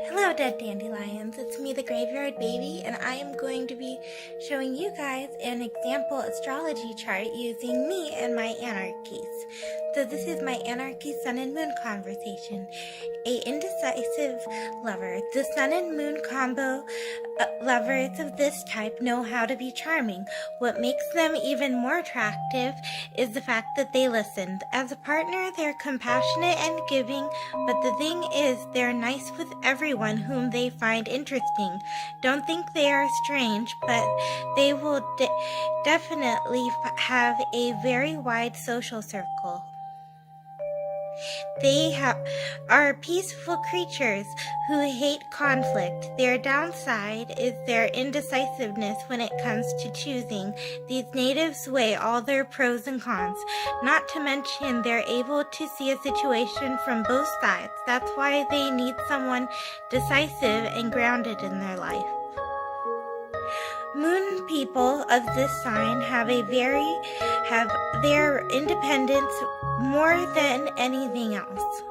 Hello, dead dandelions. It's me, the Graveyard Baby, and I am going to be showing you guys an example astrology chart using me and my anarchies. So this is my anarchy sun and moon conversation. A indecisive lover. The sun and moon combo lovers of this type know how to be charming. What makes them even more attractive is the fact that they listen. As a partner, they're compassionate and giving, but the thing is, they're nice with everyone whom they find interesting. Don't think they are strange, but they will definitely have a very wide social circle. They are peaceful creatures who hate conflict. Their downside is their indecisiveness when it comes to choosing. These natives weigh all their pros and cons. Not to mention they're able to see a situation from both sides. That's why they need someone decisive and grounded in their life. Moon people of this sign have their independence more than anything else.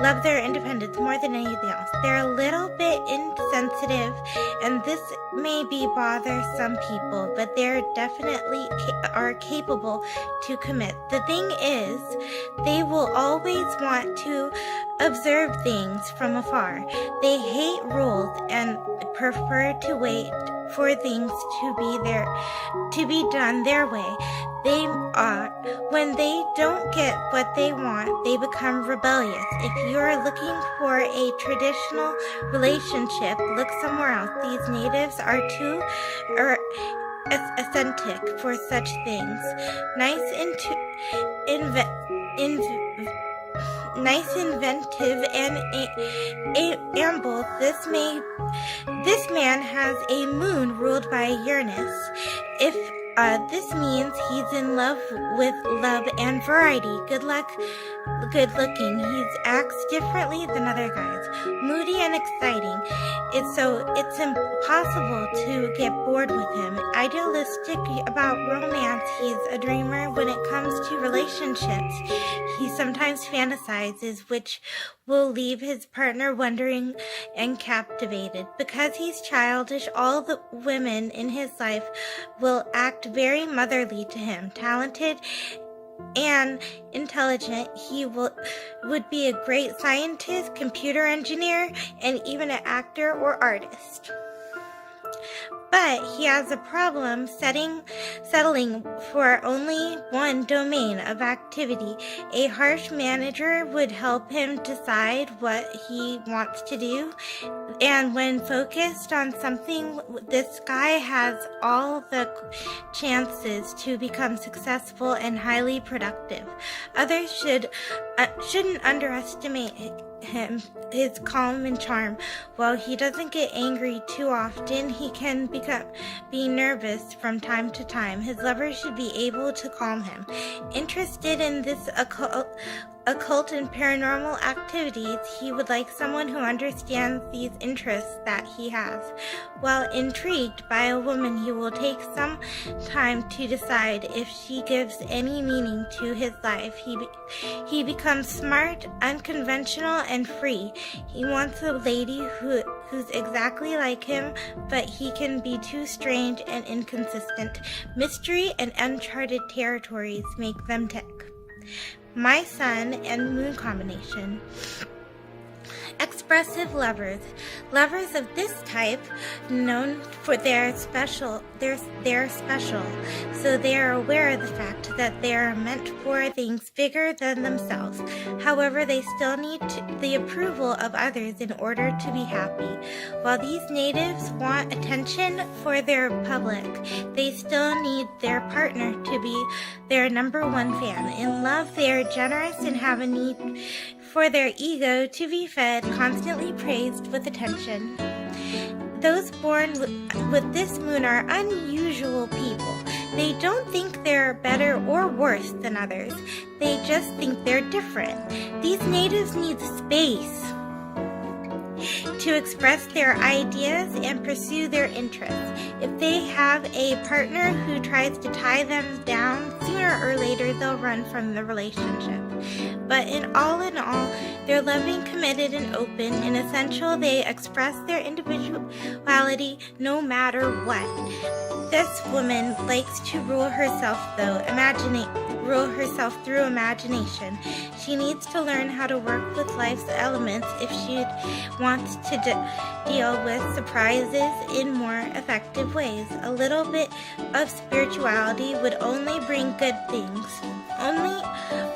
Love their independence more than anything else. They're a little bit insensitive, and this may bother some people, but they're definitely are capable to commit. The thing is, they will always want to observe things from afar. They hate rules and prefer to wait for things to be done their way. When they don't get what they want, they become rebellious. If you're looking for a traditional relationship, look somewhere else. These natives are too eccentric for such things. Nice, inventive, and amble. This man has a moon ruled by Uranus. This means he's in love with love and variety. Good looking. He acts differently than other guys. Moody and exciting. It's impossible to get bored with him. Idealistic about romance. He's a dreamer when it comes to relationships. He sometimes fantasizes, which will leave his partner wondering and captivated. Because he's childish, all the women in his life will act very motherly to him. Talented and intelligent, he would be a great scientist, computer engineer, and even an actor or artist. But he has a problem settling for only one domain of activity. A harsh manager would help him decide what he wants to do, and when focused on something, this guy has all the chances to become successful and highly productive. Others shouldn't underestimate his calm and charm. While he doesn't get angry too often, he can be nervous from time to time. His lover should be able to calm him. Interested in this occult and paranormal activities, he would like someone who understands these interests that he has. While intrigued by a woman, he will take some time to decide if she gives any meaning to his life. He becomes smart, unconventional, and free. He wants a lady who's exactly like him, but he can be too strange and inconsistent. Mystery and uncharted territories make them tick. My sun and moon combination. Expressive lovers. Lovers of this type, known for their special, so they are aware of the fact that they are meant for things bigger than themselves. However, they still need the approval of others in order to be happy. While these natives want attention for their public, they still need their partner to be their number one fan. In love, they are generous and have a need for their ego to be fed, constantly praised with attention. Those born with this moon are unusual people. They don't think they're better or worse than others. They just think they're different. These natives need space to express their ideas and pursue their interests. If they have a partner who tries to tie them down, sooner or later they'll run from the relationship. But in all, they're loving, committed, and open. In essential, they express their individuality no matter what. This woman likes to rule herself through imagination. She needs to learn how to work with life's elements if she wants to deal with surprises in more effective ways. A little bit of spirituality would only bring good things.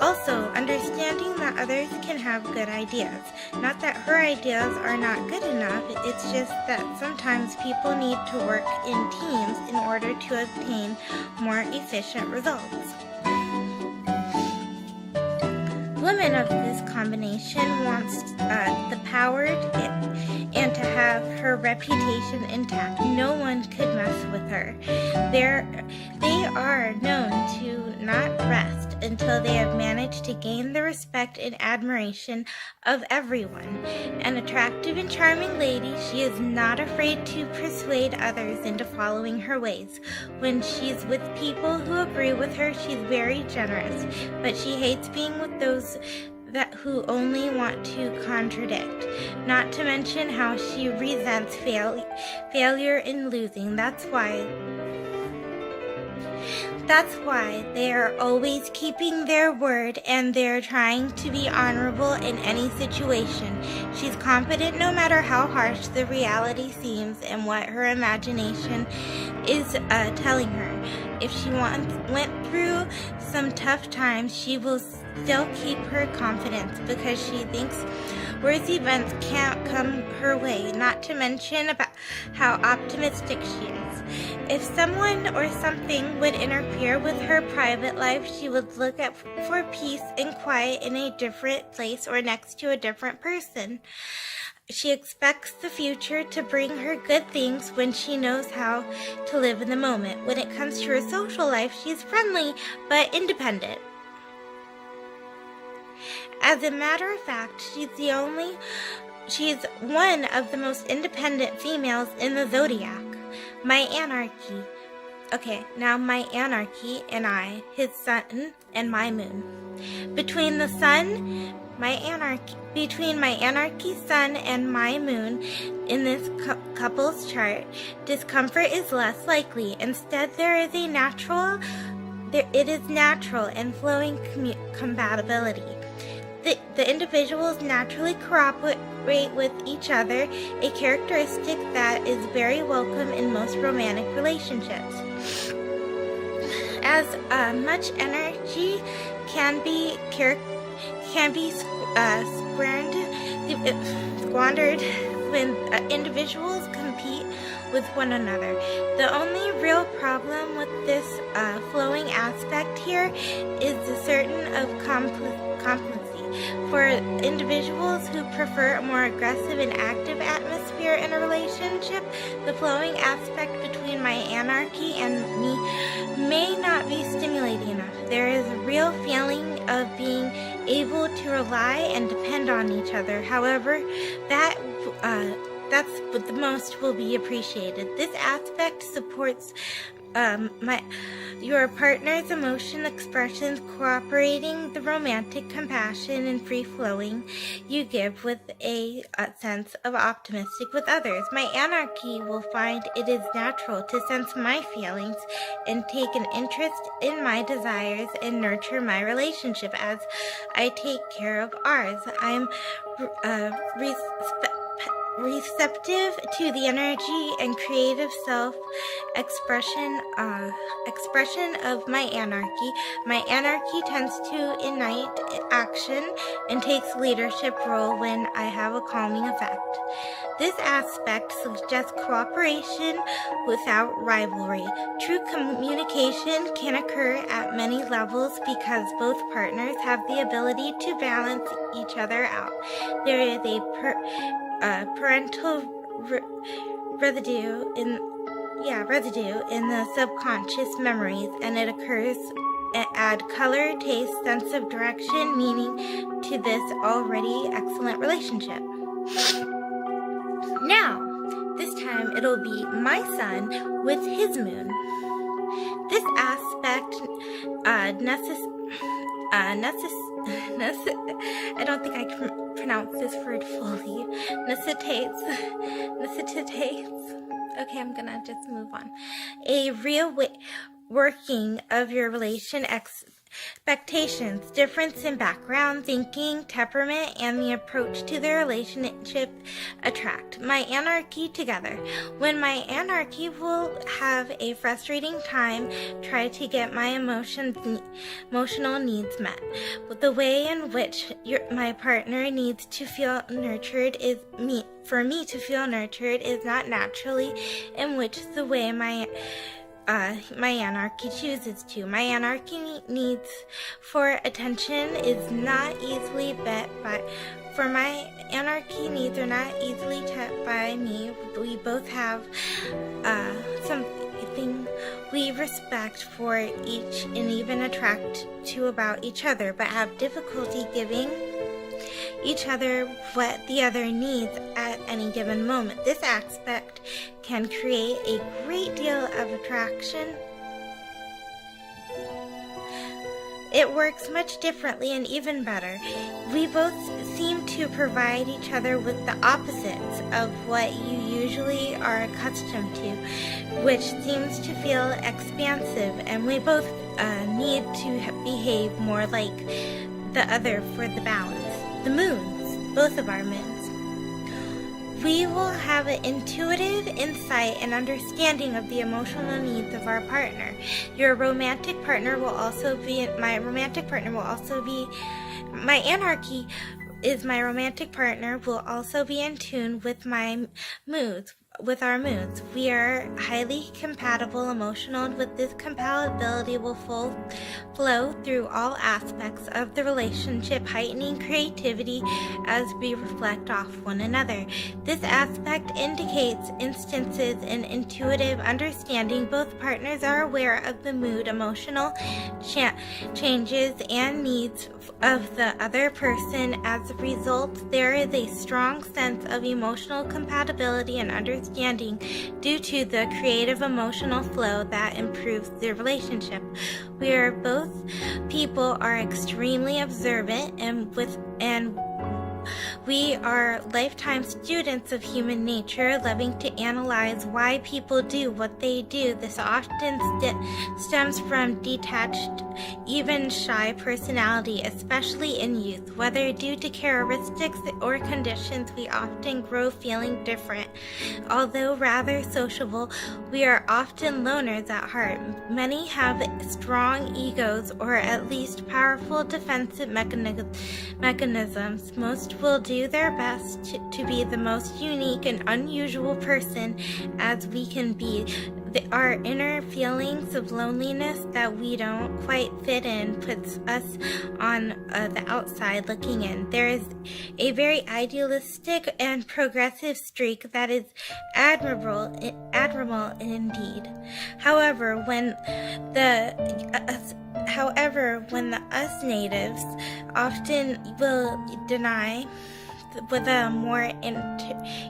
Also, understanding that others can have good ideas. Not that her ideas are not good enough, it's just that sometimes people need to work in teams in order to obtain more efficient results. Woman of this combination wants the power and to have her reputation intact. No one could mess with her. They are known to not rest until they have managed to gain the respect and admiration of everyone. An attractive and charming lady, she is not afraid to persuade others into following her ways. When she's with people who agree with her, she's very generous, but she hates being with those who only want to contradict, not to mention how she resents failure and losing. That's why they are always keeping their word, and they're trying to be honorable in any situation. She's confident no matter how harsh the reality seems and what her imagination is telling her. If she went through some tough times, she will still keep her confidence because she thinks worse events can't come her way, not to mention about how optimistic she is. If someone or something would interfere with her private life, she would look for peace and quiet in a different place or next to a different person. She expects the future to bring her good things when she knows how to live in the moment. When it comes to her social life, she's friendly but independent. As a matter of fact, she's one of the most independent females in the zodiac. My Anarchy and I, his sun and my moon. Between my Anarchy sun and my moon in this couple's chart, discomfort is less likely. Instead, it is natural and flowing compatibility. The individuals naturally cooperate with each other, a characteristic that is very welcome in most romantic relationships. As much energy can be squandered when individuals compete with one another. The only real problem with this flowing aspect here is the certain of complacency. For individuals who prefer a more aggressive and active atmosphere in a relationship, the flowing aspect between my Anarchy and me may not be stimulating enough. There is a real feeling of being able to rely and depend on each other. However, that's what the most will be appreciated. This aspect supports your partner's emotion expressions, cooperating, the romantic compassion and free-flowing you give with a sense of optimistic with others. My Anarchy will find it is natural to sense my feelings and take an interest in my desires and nurture my relationship as I take care of ours. I am receptive to the energy and creative self-expression of my Anarchy. My Anarchy tends to ignite action and takes leadership role when I have a calming effect. This aspect suggests cooperation without rivalry. True communication can occur at many levels because both partners have the ability to balance each other out. There is a parental residue in the subconscious memories, and it occurs add color, taste, sense of direction, meaning to this already excellent relationship. Now, this time it'll be my sun with his moon. I don't think I can pronounce this word fully. Necessitates. Okay, I'm gonna just move on. A real working of your relation expectations, difference in background, thinking, temperament, and the approach to the relationship attract my anarchy together. When my anarchy will have a frustrating time, try to get my emotional needs met. The way in which my partner needs to feel nurtured for me to feel nurtured is not naturally in which the way my anarchy chooses to. My anarchy needs for attention is not easily met for my anarchy needs are not easily met by me. We both have something we respect for each and even attract to about each other, but have difficulty giving each other what the other needs at any given moment. This aspect can create a great deal of attraction. It works much differently and even better. We both seem to provide each other with the opposites of what you usually are accustomed to, which seems to feel expansive, and we both need to behave more like the other for the balance. The moons, both of our moons. We will have an intuitive insight and understanding of the emotional needs of our partner. My romantic partner will also be, my anarchy is my romantic partner will also be in tune with my moods. With our moods, we are highly compatible, emotional, and with this compatibility will flow through all aspects of the relationship, heightening creativity as we reflect off one another. This aspect indicates instances in intuitive understanding. Both partners are aware of the mood, emotional changes, and needs of the other person. As a result, there is a strong sense of emotional compatibility and understanding due to the creative emotional flow that improves the relationship. We are both people are extremely observant and we are lifetime students of human nature, loving to analyze why people do what they do. This often stems from detached, even shy personality, especially in youth. Whether due to characteristics or conditions, we often grow feeling different. Although rather sociable, we are often loners at heart. Many have strong egos or at least powerful defensive mechanisms. Most will do their best to be the most unique and unusual person as we can be. Our inner feelings of loneliness that we don't quite fit in puts us on the outside looking in. There is a very idealistic and progressive streak that is admirable indeed. However, when the us natives often will deny with a more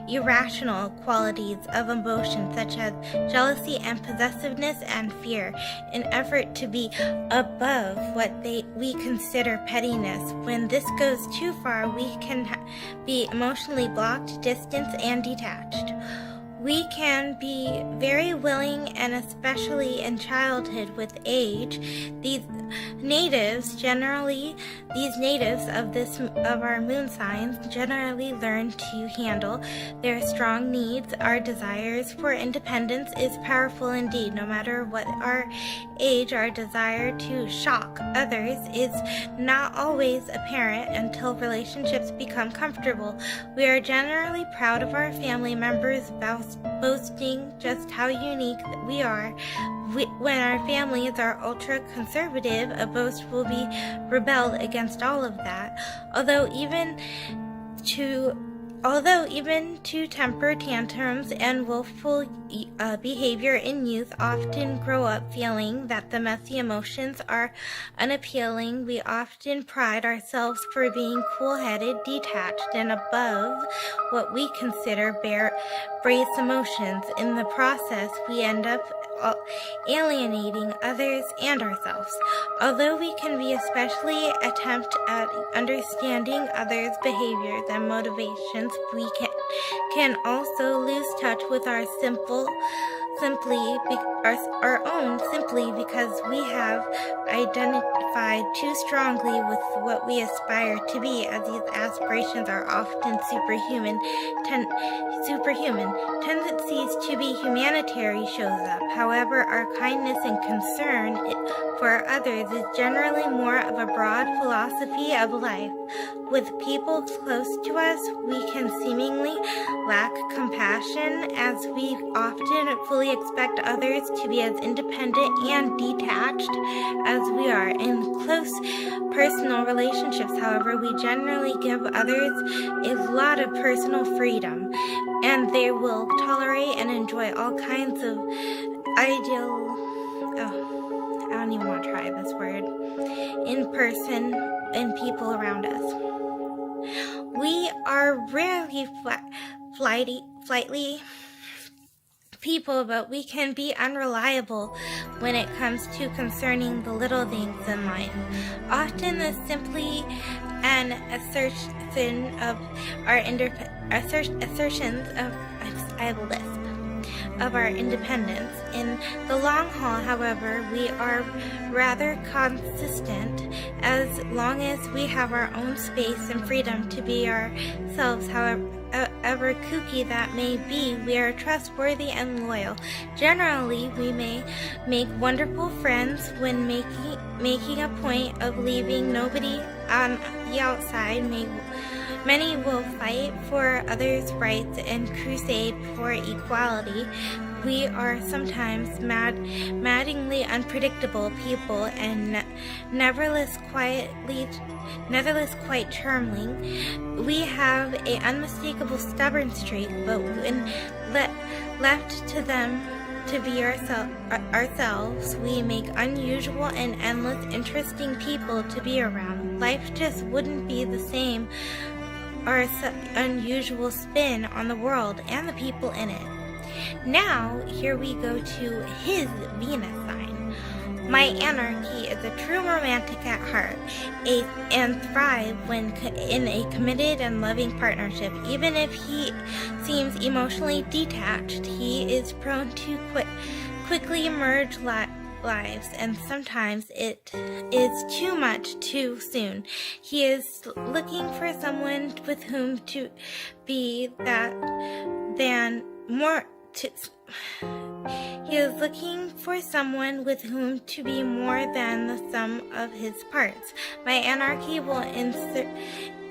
irrational qualities of emotion such as jealousy and possessiveness and fear, in effort to be above what we consider pettiness. When this goes too far, we can be emotionally blocked, distanced, and detached. We can be very willing, and especially in childhood with age, these natives of our moon signs generally learn to handle their strong needs. Our desires for independence is powerful indeed. No matter what our age, our desire to shock others is not always apparent until relationships become comfortable. We are generally proud of our family members, boasting just how unique we are. When our families are ultra-conservative, a boast will be rebelled against all of that. Although even to temper tantrums and willful behavior in youth often grow up feeling that the messy emotions are unappealing, we often pride ourselves for being cool-headed, detached, and above what we consider base emotions. In the process, we end up alienating others and ourselves. Although we can be especially adept at understanding others' behaviors and motivations, we can also lose touch with our own simply because we have identified too strongly with what we aspire to be, as these aspirations are often superhuman. Tendencies to be humanitarian shows up. However, our kindness and concern for others is generally more of a broad philosophy of life. With people close to us, we can seemingly lack compassion, as we often fully expect others to be as independent and detached as we are. In close personal relationships, however, we generally give others a lot of personal freedom, and they will tolerate and enjoy all kinds of I don't even want to try this word. In person and people around us. We are rarely flightly people, but we can be unreliable when it comes to concerning the little things in life. Often this simply an assertion of our assertions of of our independence. In the long haul, however, we are rather consistent as long as we have our own space and freedom to be ourselves. However kooky that may be, we are trustworthy and loyal. Generally, we may make wonderful friends when making a point of leaving nobody on the outside. Many will fight for others' rights and crusade for equality. We are sometimes maddeningly unpredictable people, and nevertheless quite charming. We have an unmistakable stubborn streak, but when left to them to be ourselves, we make unusual and endless interesting people to be around. Life just wouldn't be the same or unusual spin on the world and the people in it. Now, here we go to his Venus sign. My Anarchy is a true romantic at heart and thrive when in a committed and loving partnership. Even if he seems emotionally detached, he is prone to quickly merge lives, and sometimes it is too much too soon. He is looking for someone with whom to be He is looking for someone with whom to be more than the sum of his parts. My Anarchy will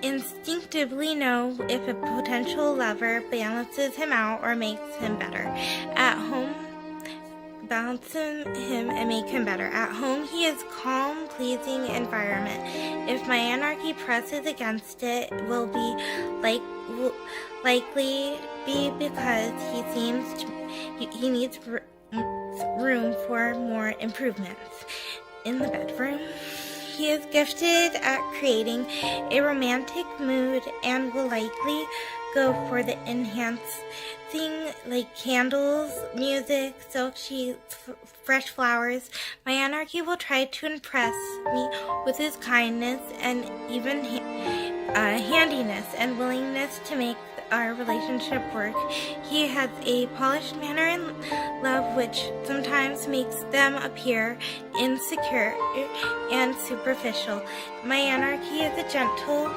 instinctively know if a potential lover balances him out or makes him better. At home, he is calm, pleasing environment. If my Anarchy presses against it, will be likely be because he needs room for more improvements. In the bedroom, he is gifted at creating a romantic mood and will likely go for the enhancing like candles, music, silk sheets, fresh flowers. My Anarchy will try to impress me with his kindness and even handiness and willingness to make our relationship work. He has a polished manner in love, which sometimes makes them appear insecure and superficial. My Anarchy is a gentle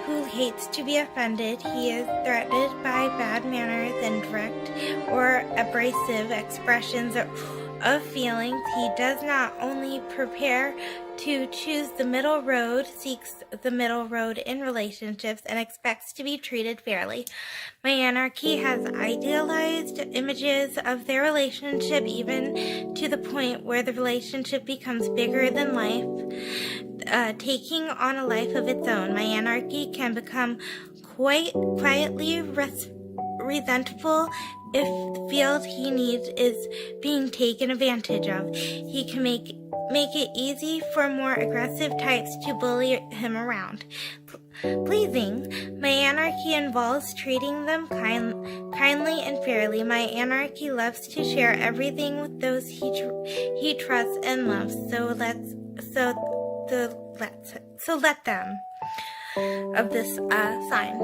who hates to be offended. He is threatened by bad manners and direct or abrasive expressions of feelings. He does not only prepare to choose the middle road, seeks the middle road in relationships, and expects to be treated fairly. My Anarchy has idealized images of their relationship, even to the point where the relationship becomes bigger than life, taking on a life of its own. My Anarchy can become quite quietly resentful if the field he needs is being taken advantage of. He can make it easy for more aggressive types to bully him around. Pleasing, my Anarchy involves treating them kindly and fairly. My anarchy loves to share everything with those he trusts and loves. So let them of this sign.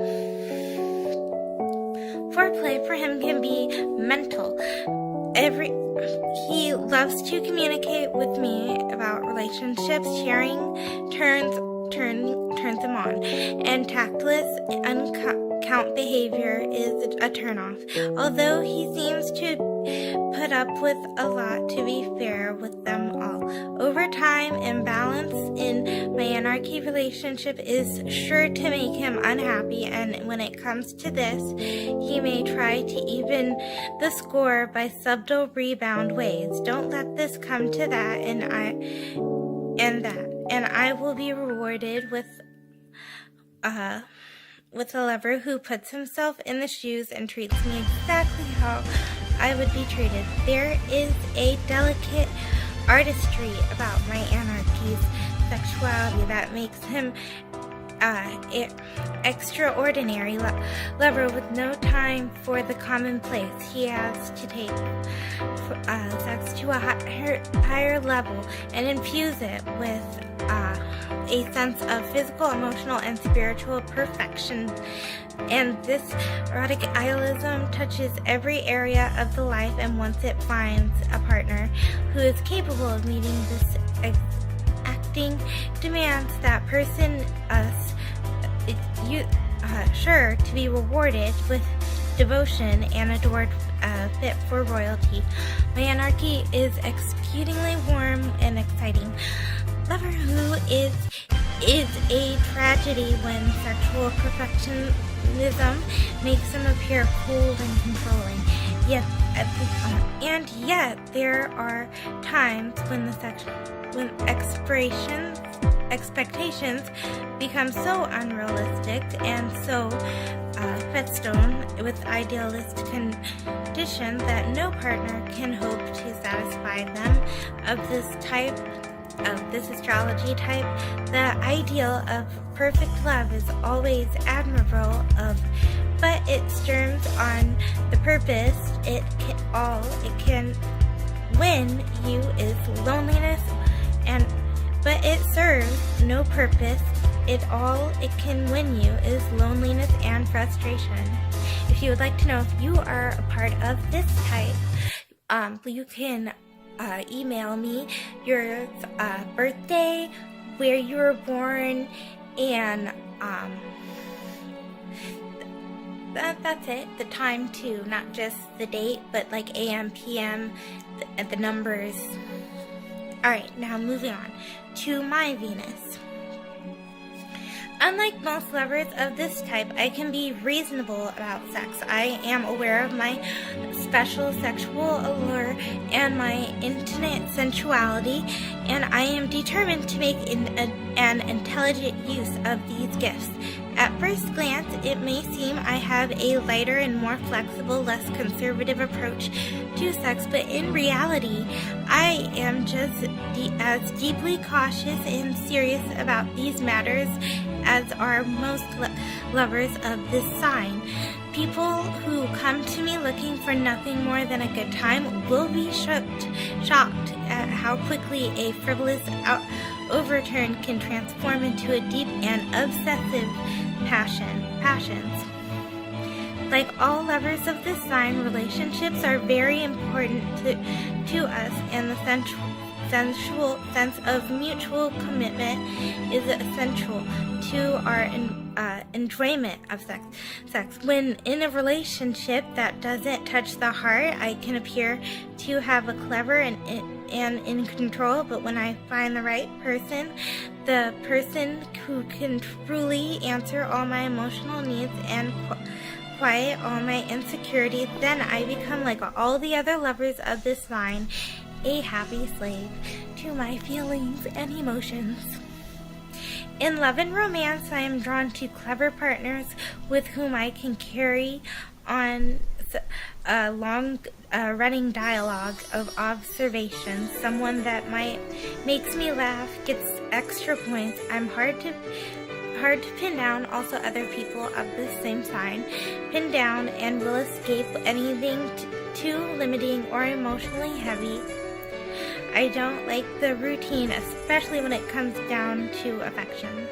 Foreplay for him can be mental. He loves to communicate with me about relationships. Sharing turns him on, and tactless uncount behavior is a turnoff. Although he seems to put up with a lot, to be fair with them all. Over time, imbalance in my anarchy relationship is sure to make him unhappy, and when it comes to this, he may try to even the score by subtle rebound ways. Don't let this come to that, and I will be rewarded with a lover who puts himself in the shoes and treats me exactly how I would be treated. There is a delicate artistry about my anarchy's sexuality that makes him extraordinary lover with no time for the commonplace. He has to take sex to a higher level and infuse it with a sense of physical, emotional, and spiritual perfection. And this erotic idealism touches every area of the life, and once it finds a partner who is capable of meeting this acting demands, that person sure to be rewarded with devotion and adored, fit for royalty. My anarchy is exceedingly warm and exciting. Lover who is a tragedy when sexual perfectionism makes him appear cold and controlling. Yet there are times when expectations become so unrealistic and so whetstone with idealist conditions that no partner can hope to satisfy them. Of this astrology type, the ideal of perfect love is always admirable, but it stirs on the purpose. It can win you is loneliness, but it serves no purpose. It can win you is loneliness and frustration. If you would like to know if you are a part of this type, you can email me your birthday, where you were born, and that's it. The time too, not just the date, but like AM, PM, the numbers. Alright, now moving on to my Venus. Unlike most lovers of this type, I can be reasonable about sex. I am aware of my special sexual allure and my intimate sensuality, and I am determined to make an intelligent use of these gifts. At first glance, it may seem I have a lighter and more flexible, less conservative approach to sex, but in reality, I am just as deeply cautious and serious about these matters as are most lovers of this sign. People who come to me looking for nothing more than a good time will be shocked at how quickly a frivolous overturn can transform into a deep and obsessive passions. Like all lovers of this sign, relationships are very important to us, and the sensual sense of mutual commitment is essential to our enjoyment of sex. When in a relationship that doesn't touch the heart, I can appear to have a clever and in control, but when I find the right person, the person who can truly answer all my emotional needs and quiet all my insecurities, then I become like all the other lovers of this sign, a happy slave to my feelings and emotions. In love and romance, I am drawn to clever partners with whom I can carry on a long running dialogue of observations. Someone that makes me laugh, gets extra points. I'm hard to hard to pin down. Also, other people of the same sign pin down and will escape anything too limiting or emotionally heavy. I don't like the routine, especially when it comes down to affection.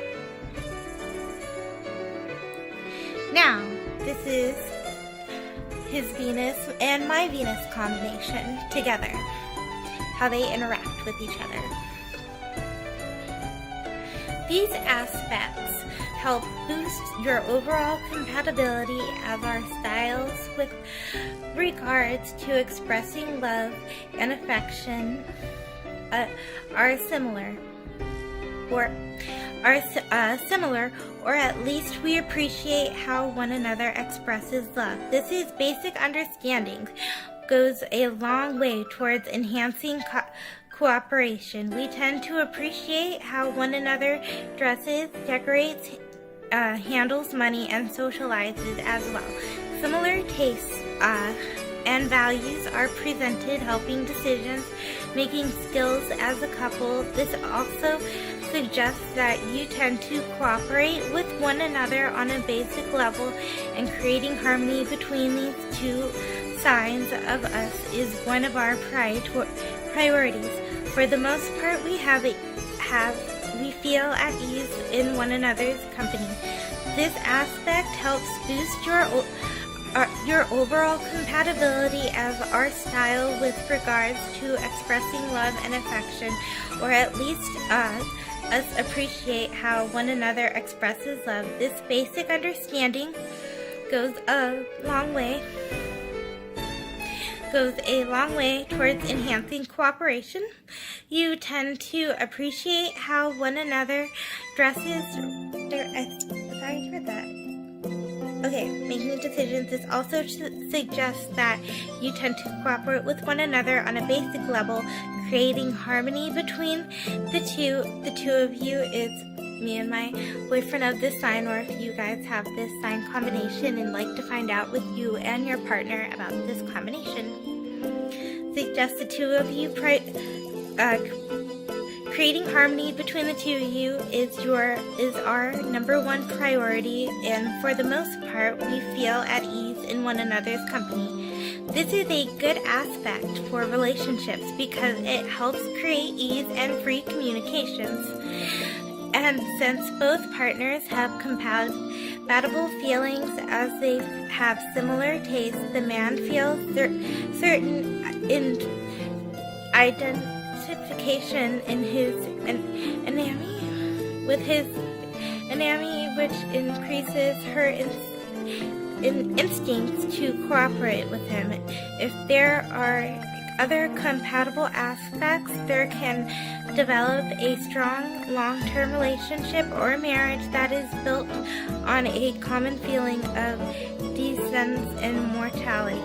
Now, this is his Venus and my Venus combination together, how they interact with each other. These aspects help boost your overall compatibility as our styles with regards to expressing love and affection are similar, or at least we appreciate how one another expresses love. This is basic understanding goes a long way towards enhancing cooperation. We tend to appreciate how one another dresses, decorates, handles money, and socializes as well. Similar tastes and values are presented, helping decisions making skills as a couple. This also suggests that you tend to cooperate with one another on a basic level, and creating harmony between these two signs of us is one of our priorities. For the most part, we feel at ease in one another's company. This aspect helps boost your overall compatibility as our style with regards to expressing love and affection, or at least us appreciate how one another expresses love. This basic understanding goes a long way towards enhancing cooperation. You tend to appreciate how one another dresses. Sorry for that. Okay, making decisions. This also suggests that you tend to cooperate with one another on a basic level, creating harmony between the two. The two of you is me and my boyfriend of this sign, or if you guys have this sign combination and like to find out with you and your partner about this combination. Suggest the two of you creating harmony between the two of you is our number one priority, and for the most part we feel at ease in one another's company. This is a good aspect for relationships because it helps create ease and free communications. And since both partners have compatible feelings as they have similar tastes, the man feels certain identification in his enemy, which increases her instincts to cooperate with him. If there are other compatible aspects, there can develop a strong long-term relationship or marriage that is built on a common feeling of descent and mortality.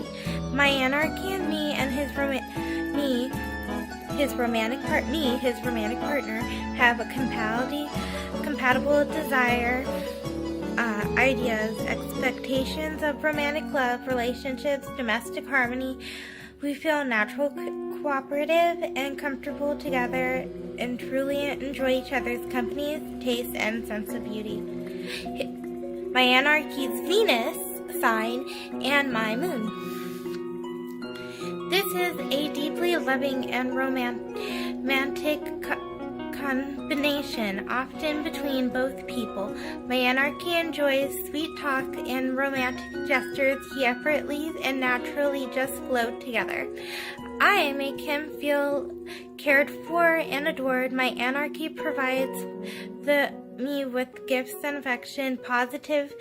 My Anarchy&Me and his romantic partner have a compatible desire, ideas, expectations of romantic love, relationships, domestic harmony. We feel natural, cooperative, and comfortable together, and truly enjoy each other's company, taste, and sense of beauty. My Anarchy's Venus sign and my moon. This is a deeply loving and romantic combination, often between both people. My Anarchy enjoys sweet talk and romantic gestures. He effortlessly and naturally just flow together. I make him feel cared for and adored. My Anarchy provides me with gifts and affection, positive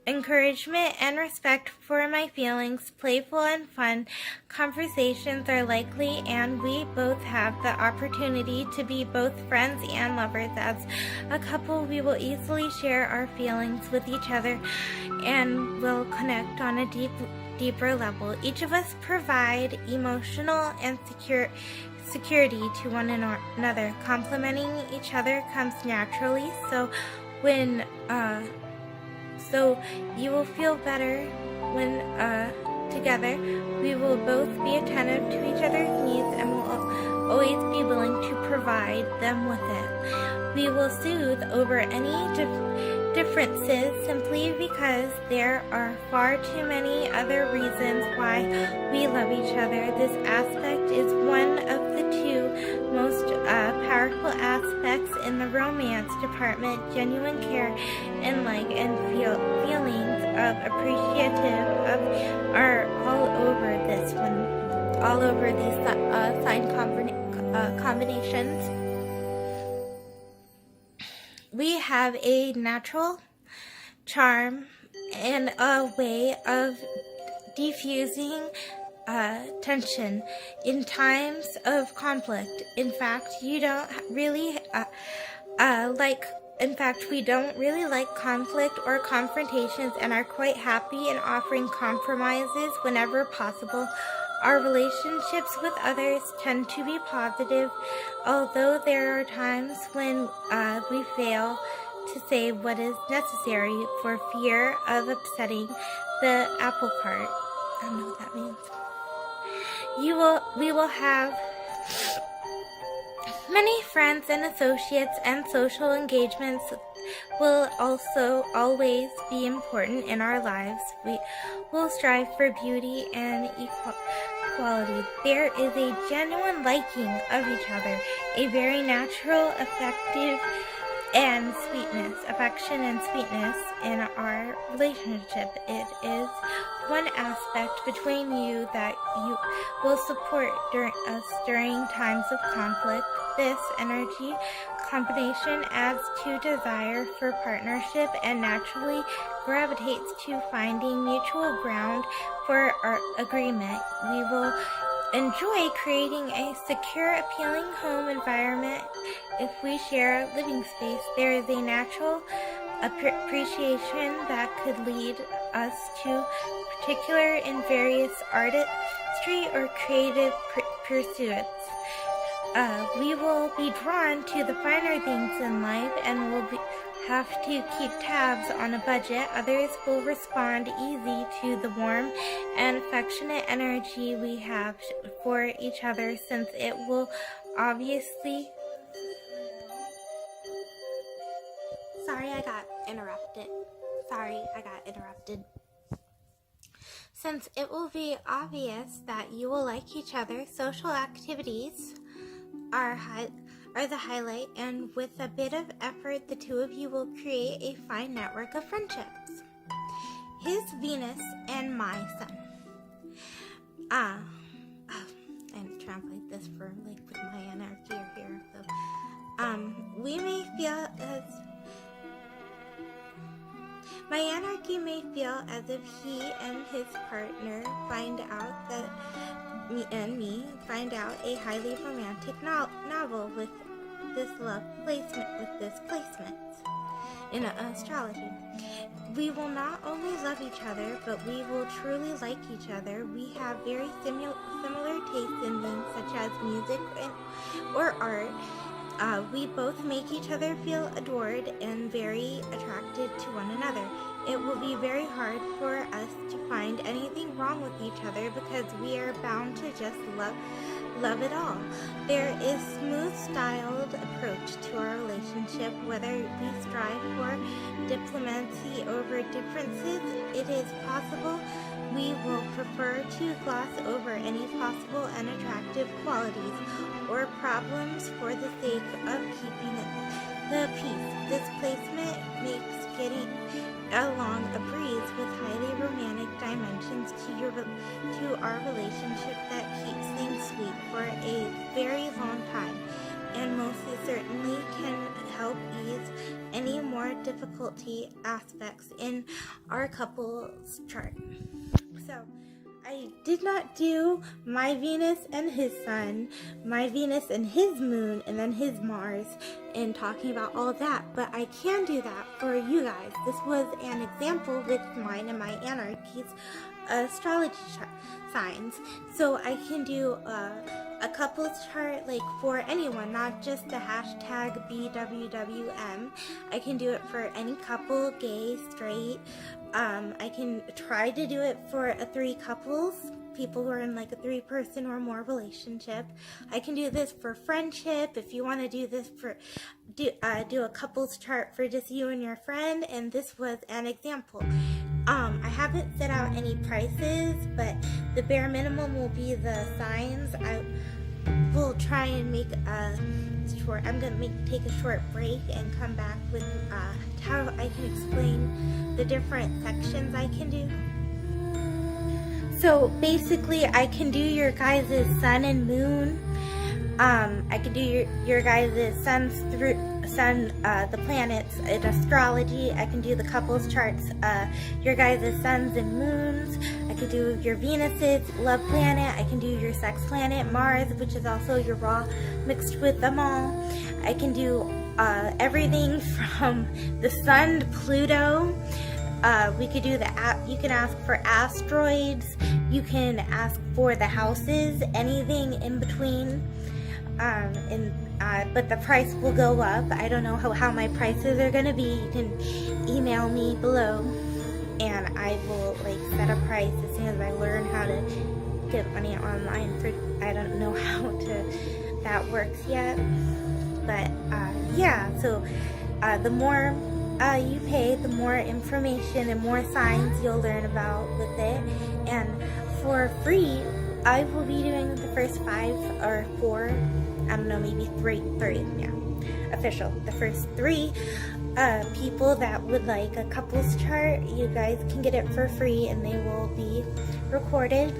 encouragement and respect for my feelings. Playful and fun conversations are likely, and we both have the opportunity to be both friends and lovers. As a couple, we will easily share our feelings with each other and will connect on a deeper level. Each of us provide emotional and security to one another. Complementing each other comes naturally, so you will feel better when together. We will both be attentive to each other's needs and will always be willing to provide them with it. We will soothe over any differences simply because there are far too many other reasons why we love each other. This aspect is one of the two most powerful aspects in the romance department. Genuine care and feelings of appreciative are all over this one, all over these sign combinations. We have a natural charm and a way of diffusing tension in times of conflict. In fact, we don't really like conflict or confrontations and are quite happy in offering compromises whenever possible. Our relationships with others tend to be positive, although there are times when we fail to say what is necessary for fear of upsetting the apple cart. I don't know what that means. We will have many friends and associates, and social engagements will also always be important in our lives. We will strive for beauty and equality. There is a genuine liking of each other, a very natural, affection and sweetness in our relationship. It is one aspect between you that you will support during times of conflict. This energy combination adds to desire for partnership and naturally gravitates to finding mutual ground for our agreement. We will enjoy creating a secure, appealing home environment. If we share a living space, there is a natural appreciation that could lead us to particular in various artistry or creative pursuits. We will be drawn to the finer things in life and will have to keep tabs on a budget. Others will respond easy to the warm and affectionate energy we have for each other, since it will obviously... Sorry, I got interrupted. Since it will be obvious that you will like each other, social activities are the highlight, and with a bit of effort, the two of you will create a fine network of friendships. His Venus and my Sun. I translate this for with my anarchy here. So, we may feel as my anarchy may feel as if he and his partner find out that me find out a highly romantic novel with this placement in astrology. We will not only love each other, but we will truly like each other. We have very similar tastes in things such as music or art. We both make each other feel adored and very attracted to one another. It will be very hard for us to find anything wrong with each other because we are bound to just love it all. There is smooth-styled approach to our relationship. Whether we strive for diplomacy over differences, it is possible we will prefer to gloss over any possible unattractive qualities or problems for the sake of keeping the peace. This placement makes getting along a breeze with highly romantic dimensions to our relationship that keeps things sweet for a very long time, and mostly certainly can help ease any more difficulty aspects in our couple's chart. So, I did not do my Venus and his Sun, my Venus and his Moon, and then his Mars, and talking about all that, but I can do that for you guys. This was an example with mine and my anarchy's astrology signs. So I can do a couple's chart like for anyone, not just the hashtag BWWM. I can do it for any couple, gay, straight. I can try to do it for 3 couples, people who are in like a 3-person or more relationship. I can do this for friendship. If you want to do this for do a couples chart for just you and your friend, and this was an example. I haven't set out any prices, but the bare minimum will be the signs. I will try and make a short. I'm gonna take a short break and come back with how I can explain the different sections I can do. So basically, I can do your guys' sun and moon. I can do your guys' the planets in astrology. I can do the couples charts, your guys' suns and moons. I can do your Venuses, love planet. I can do your sex planet, Mars, which is also your raw mixed with them all. I can do everything from the sun to Pluto. We could do you can ask for asteroids. You can ask for the houses, anything in between. But the price will go up. I don't know how my prices are gonna be. You can email me below, and I will set a price as soon as I learn how to get money online. I don't know how that works yet, but yeah. So the more you pay, the more information and more signs you'll learn about with it. And for free, I will be doing the first 5 or 4, I don't know, maybe 3, yeah, official. The first 3 people that would like a couples chart, you guys can get it for free, and they will be recorded.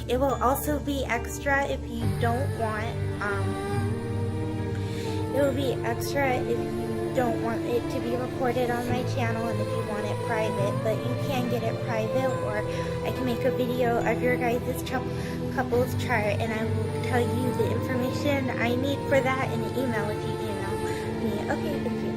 It will also be extra if you don't want, it will be extra if you don't want it to be recorded on my channel, and if you want it private. But you can get it private, or I can make a video of your guys' couples chart, and I will tell you the information I need for that in an email if you email me. Okay, thank you.